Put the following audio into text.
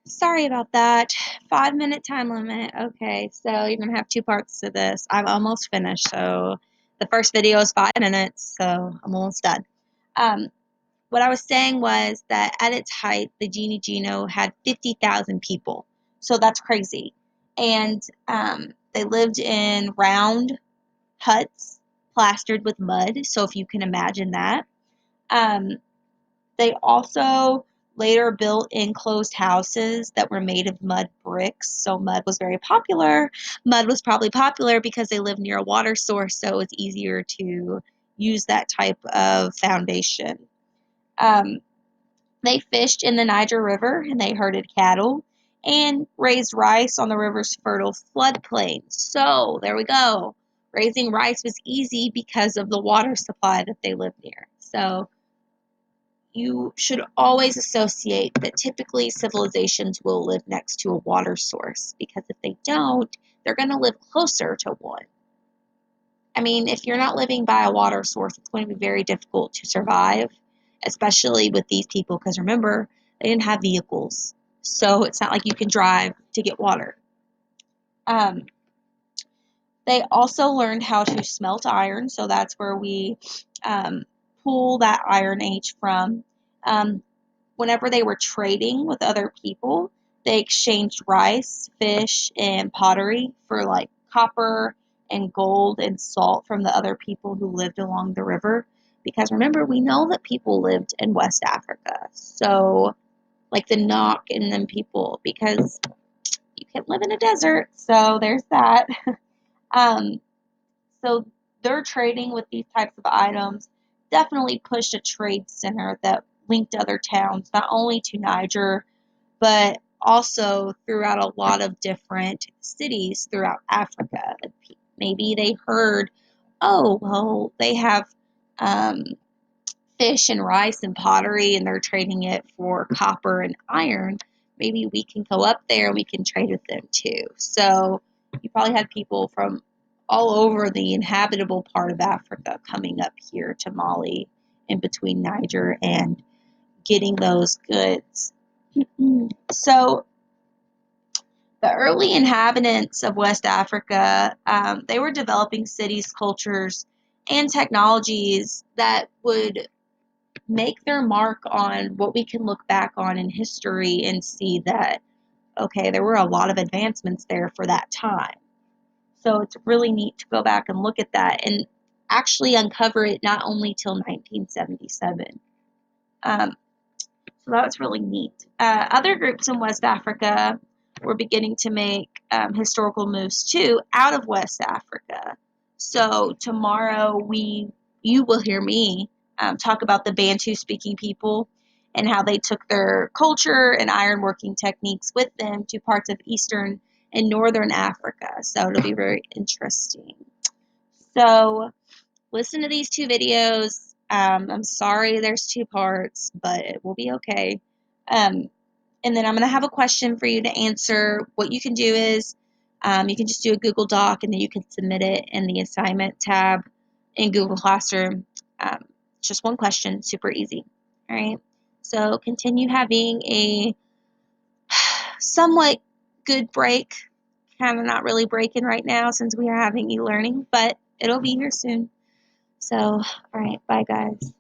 Sorry about that. 5-minute time limit. Okay, so you're gonna have two parts to this. I'm almost finished. So the first video is 5 minutes, so I'm almost done. Um, what I was saying was that at its height, the Djeno had 50,000 people. So that's crazy. And they lived in round huts plastered with mud. So if you can imagine that. Um, they also later built enclosed houses that were made of mud bricks. So mud was very popular. Mud was probably popular because they lived near a water source, so it's easier to use that type of foundation. Um, they fished in the Niger River and they herded cattle and raised rice on the river's fertile floodplain. So there we go. Raising rice was easy because of the water supply that they lived near. So you should always associate that typically civilizations will live next to a water source, because if they don't, they're going to live closer to one. I mean, if you're not living by a water source, it's going to be very difficult to survive, especially with these people, because remember, they didn't have vehicles. So it's not like you can drive to get water. Um, they also learned how to smelt iron, so that's where we um, pull that Iron Age from. Um, Whenever they were trading with other people, they exchanged rice, fish, and pottery for like copper and gold and salt from the other people who lived along the river. Because remember, we know that people lived in West Africa. So, like the Nok and them people, because you can't live in a desert. So, there's that. Um, so, their trading with these types of items definitely pushed a trade center that linked other towns, not only to Niger, but also throughout a lot of different cities throughout Africa. Maybe they heard, oh, well, they have um, fish and rice and pottery and they're trading it for copper and iron. Maybe we can go up there and we can trade with them too. So you probably had people from all over the inhabitable part of Africa coming up here to Mali in between Niger and getting those goods. So the early inhabitants of West Africa, they were developing cities, cultures, and technologies that would make their mark on what we can look back on in history and see that, okay, there were a lot of advancements there for that time. So it's really neat to go back and look at that and actually uncover it not only till 1977. Um, So that was really neat. Other groups in West Africa were beginning to make historical moves too out of West Africa. So tomorrow you will hear me talk about the Bantu speaking people and how they took their culture and ironworking techniques with them to parts of Eastern and Northern Africa. So it'll be very interesting. So listen to these two videos. I'm sorry there's two parts, but it will be okay. Um, and then I'm going to have a question for you to answer. What you can do is you can just do a Google Doc and then you can submit it in the assignment tab in Google Classroom. Just one question, super easy. All right. So continue having a somewhat good break. Kind of not really breaking right now since we are having e-learning, but it'll be here soon. So, all right, bye guys.